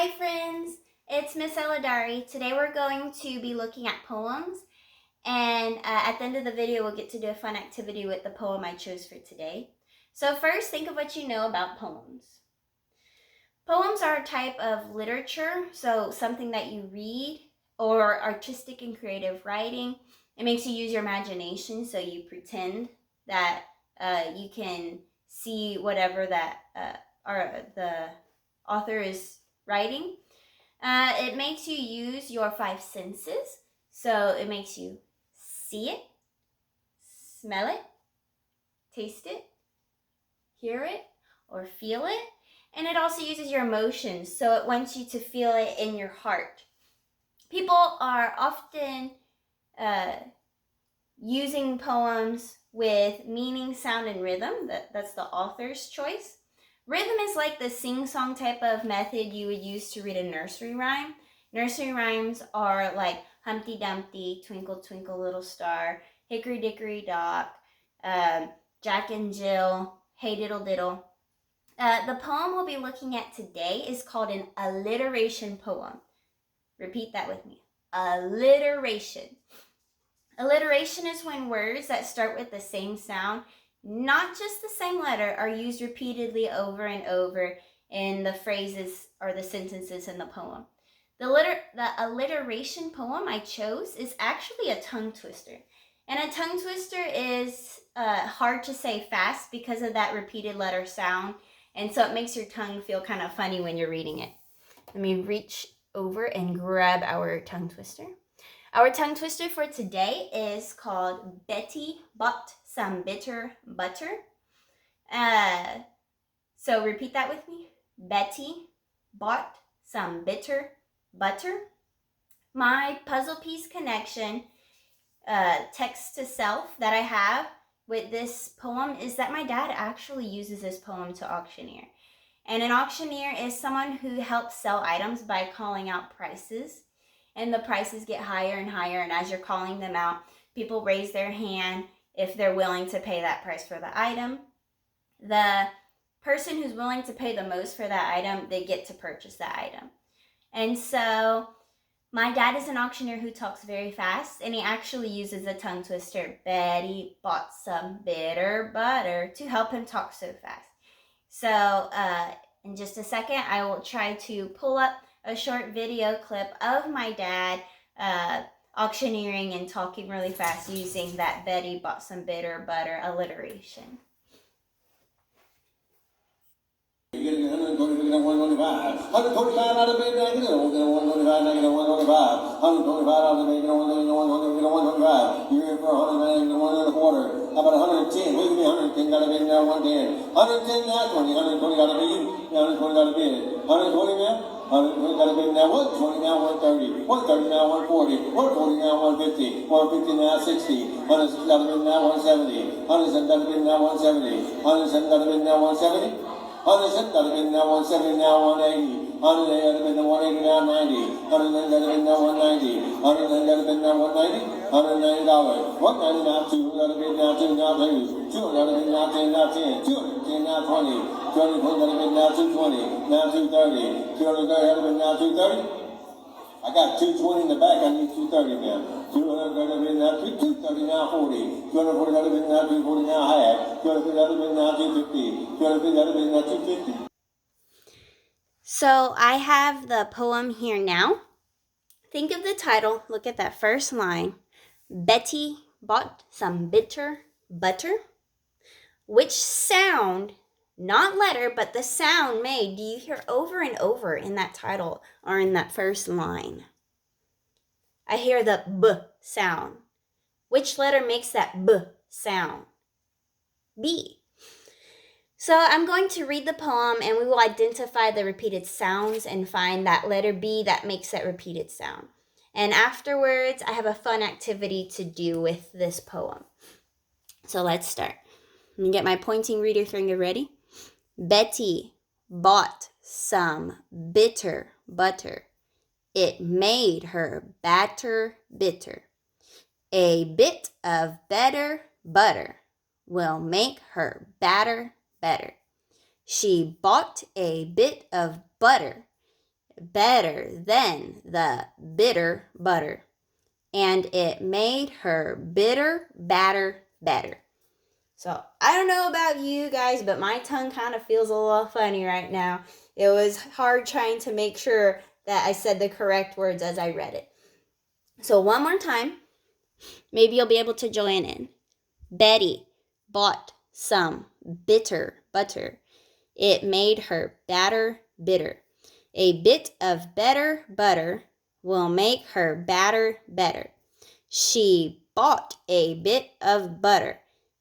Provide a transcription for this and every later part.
Hi friends, it's Miss Eladhari. Today we're going to be looking at poems, and at the end of the video we'll get to do a fun activity with the poem I chose for today. So first, think of what you know about poems. Poems are a type of literature, so something that you read, or artistic and creative writing. It makes you use your imagination, so you pretend that you can see whatever that the author is writing. It makes you use your five senses. So it makes you see it, smell it, taste it, hear it, or feel it. And it also uses your emotions. So it wants you to feel it in your heart. People are often using poems with meaning, sound, and rhythm. That's the author's choice. Rhythm is like the sing-song type of method you would use to read a nursery rhyme. Nursery rhymes are like Humpty Dumpty, Twinkle Twinkle Little Star, Hickory Dickory Dock, Jack and Jill, Hey Diddle Diddle. The poem we'll be looking at today is called an alliteration poem. Repeat that with me. Alliteration. Alliteration is when words that start with the same sound, not just the same letter, are used repeatedly over and over in the phrases or the sentences in the poem. The alliteration poem I chose is actually a tongue twister. And a tongue twister is hard to say fast because of that repeated letter sound. And so it makes your tongue feel kind of funny when you're reading it. Let me reach over and grab our tongue twister. Our tongue twister for today is called Betty Bought Some Bitter Butter. So repeat that with me. Betty bought some bitter butter. My puzzle piece connection, text to self that I have with this poem is that my dad actually uses this poem to auctioneer. And an auctioneer is someone who helps sell items by calling out prices. And the prices get higher and higher, and as you're calling them out, people raise their hand if they're willing to pay that price for the item. The person who's willing to pay the most for that item, they get to purchase that item. And so my dad is an auctioneer who talks very fast, and he actually uses a tongue twister, Betty bought some bitter butter, to help him talk so fast. So in just a second, I will try to pull up a short video clip of my dad auctioneering and talking really fast using that Betty bought some bitter butter alliteration. You get 125, 125 out of bed, negative 125, negative 125, 125 out of bed, negative 125. You're in for 100, negative 1 and a quarter. How about 110? Wait, give me 110 out of bed now, 110. 110 now, 20, 120 out of bed, 120 out of bed. 120 now, 120 out of bed now, 120 now, 130, 130 now, 140, 140 now, 150, 150 now, 60, 160 out of bed now, 170, 170 out of bed now, 170, 170 out of bed now, 170. 100 out of bed now, 170 now, 180. 180 out of bed now, 180 now, 90. 190 out of bed now, 190. 190 out of bed now, 190. $190. 190 now, 2 out of bed now, 2 now, 2. 200 out of bed now, 10 now, 10. 210 now, 20. 220 out of bed now, 220. Now 230. 230 out of bed now, 230. I got 220 in the back, I need 230 now. 230 now, 230 now, 40. 240 now, 240 now, half. 250 now, 250. 250 now, 250. So I have the poem here now. Think of the title. Look at that first line. Betty bought some bitter butter. Which sound, not letter, but the sound made, do you hear over and over in that title or in that first line? I hear the B sound. Which letter makes that B sound? B. So I'm going to read the poem and we will identify the repeated sounds and find that letter B that makes that repeated sound. And afterwards, I have a fun activity to do with this poem. So let's start. Let me get my pointing reader finger ready. Betty bought some bitter butter. It made her batter bitter. A bit of better butter will make her batter better. She bought a bit of butter. better than the bitter butter. And it made her bitter batter better. So I don't know about you guys, but my tongue kind of feels a little funny right now. It was hard trying to make sure that I said the correct words as I read it. So one more time, maybe you'll be able to join in. Betty bought some bitter butter. It made her batter bitter. A bit of better butter will make her batter better. She bought a bit of butter,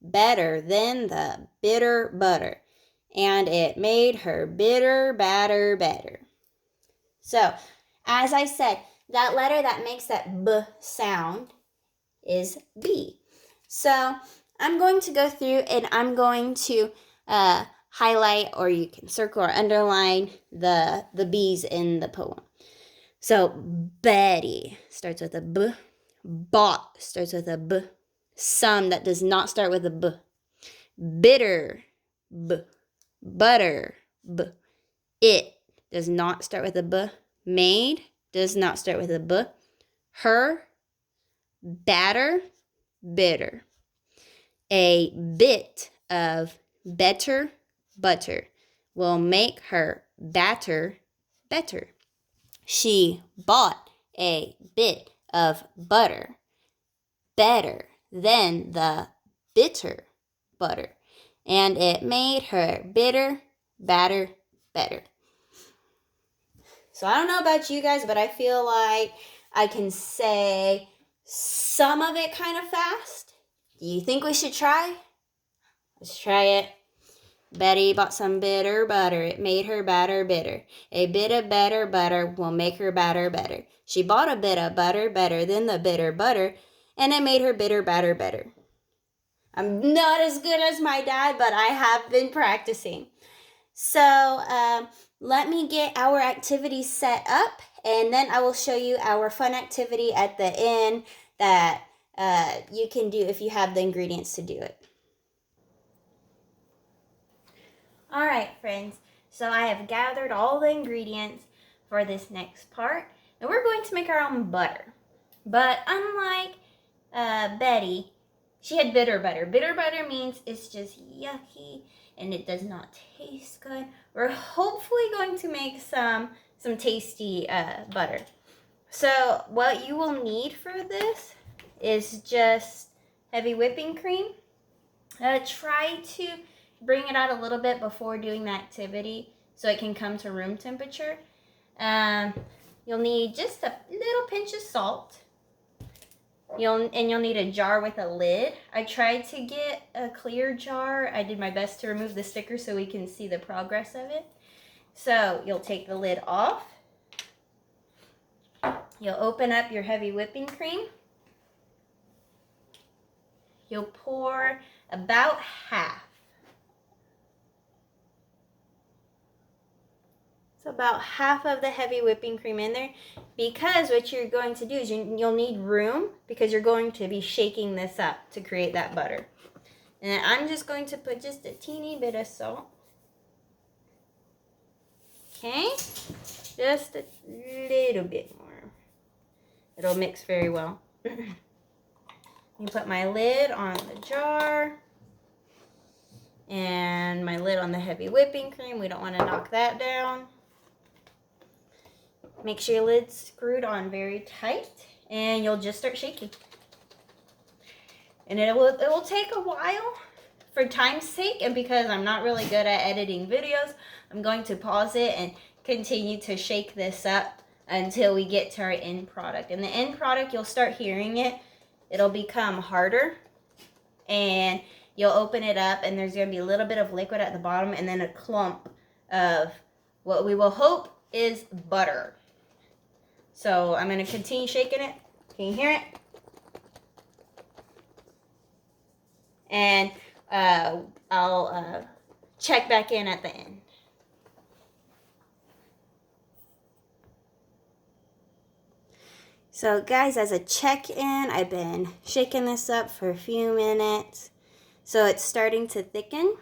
better than the bitter butter, and it made her bitter batter better. So, as I said, that letter that makes that B sound is B. So, I'm going to go through and I'm going to highlight, or you can circle or underline the B's in the poem. So, Betty starts with a B. Bought starts with a B. Some that does not start with a B. Bitter, B. Butter, B. It does not start with a B. Made does not start with a B. Her, batter, bitter. A bit of better butter will make her batter better. She bought a bit of butter, better than the bitter butter, and it made her bitter batter better. So I don't know about you guys, but I feel like I can say some of it kind of fast. Do you think we should try? Let's try it. Betty bought some bitter butter. It made her batter bitter. A bit of better butter will make her batter better. She bought a bit of butter better than the bitter butter, and it made her bitter batter better. I'm not as good as my dad, but I have been practicing. So let me get our activity set up, and then I will show you our fun activity at the end that you can do if you have the ingredients to do it. All right, friends. So I have gathered all the ingredients for this next part, and we're going to make our own butter. But unlike Betty, she had bitter butter. Bitter butter means it's just yucky and it does not taste good. We're hopefully going to make some tasty butter. So what you will need for this is just heavy whipping cream. Try to bring it out a little bit before doing the activity so it can come to room temperature. You'll need just a little pinch of salt. You'll need a jar with a lid. I tried to get a clear jar. I did my best to remove the sticker so we can see the progress of it. So you'll take the lid off. You'll open up your heavy whipping cream. You'll pour about half. So about half of the heavy whipping cream in there, because what you're going to do is you'll need room because you're going to be shaking this up to create that butter. And then I'm just going to put just a teeny bit of salt. Okay, just a little bit more. It'll mix very well. You put my lid on the jar and my lid on the heavy whipping cream. We don't want to knock that down. Make sure your lid's screwed on very tight, and you'll just start shaking. And it will take a while for time's sake, and because I'm not really good at editing videos, I'm going to pause it and continue to shake this up until we get to our end product. And the end product, you'll start hearing it. It'll become harder, and you'll open it up, and there's going to be a little bit of liquid at the bottom, and then a clump of what we will hope is butter. So I'm going to continue shaking it. Can you hear it? And I'll check back in at the end. So guys, as a check-in, I've been shaking this up for a few minutes. So it's starting to thicken.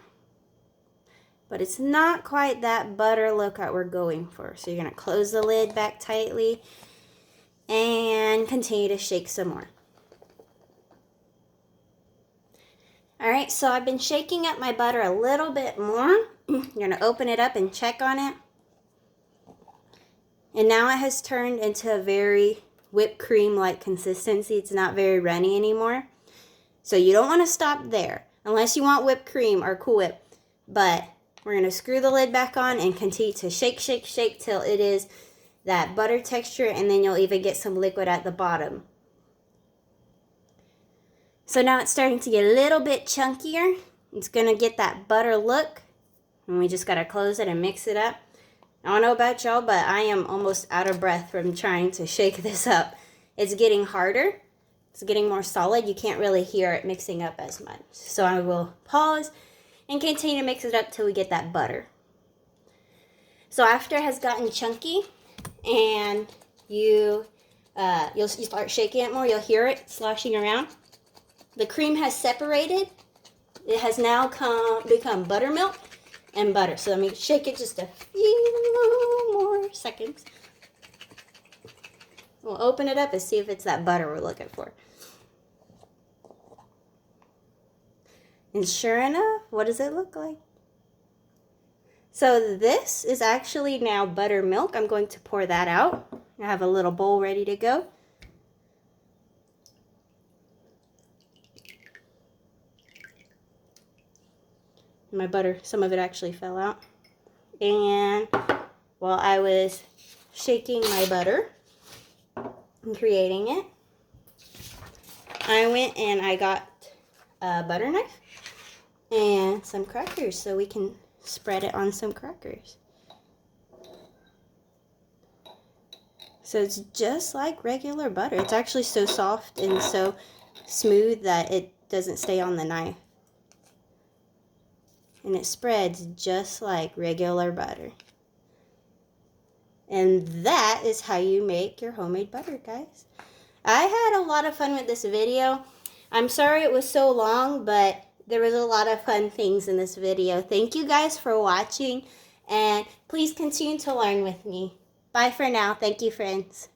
but it's not quite that butter look that we're going for. So you're going to close the lid back tightly and continue to shake some more. All right, so I've been shaking up my butter a little bit more. You're going to open it up and check on it. And now it has turned into a very whipped cream-like consistency. It's not very runny anymore. So you don't want to stop there unless you want whipped cream or Cool Whip. But we're going to screw the lid back on and continue to shake, shake, shake till it is that butter texture, and then you'll even get some liquid at the bottom. So now it's starting to get a little bit chunkier. It's going to get that butter look. And we just got to close it and mix it up. I don't know about y'all, but I am almost out of breath from trying to shake this up. It's getting harder. It's getting more solid. You can't really hear it mixing up as much. So I will pause and continue to mix it up till we get that butter. So after it has gotten chunky and you'll start shaking it more, you'll hear it sloshing around. The cream has separated. It has now become buttermilk and butter. So let me shake it just a few more seconds. We'll open it up and see if it's that butter we're looking for. And sure enough, what does it look like? So this is actually now buttermilk. I'm going to pour that out. I have a little bowl ready to go. My butter, some of it actually fell out. And while I was shaking my butter and creating it, I went and I got a butter knife and some crackers so we can spread it on some crackers. So it's just like regular butter. It's actually so soft and so smooth that it doesn't stay on the knife. And it spreads just like regular butter. And that is how you make your homemade butter, guys. I had a lot of fun with this video. I'm sorry it was so long, but there was a lot of fun things in this video. Thank you guys for watching, and please continue to learn with me. Bye for now. Thank you, friends.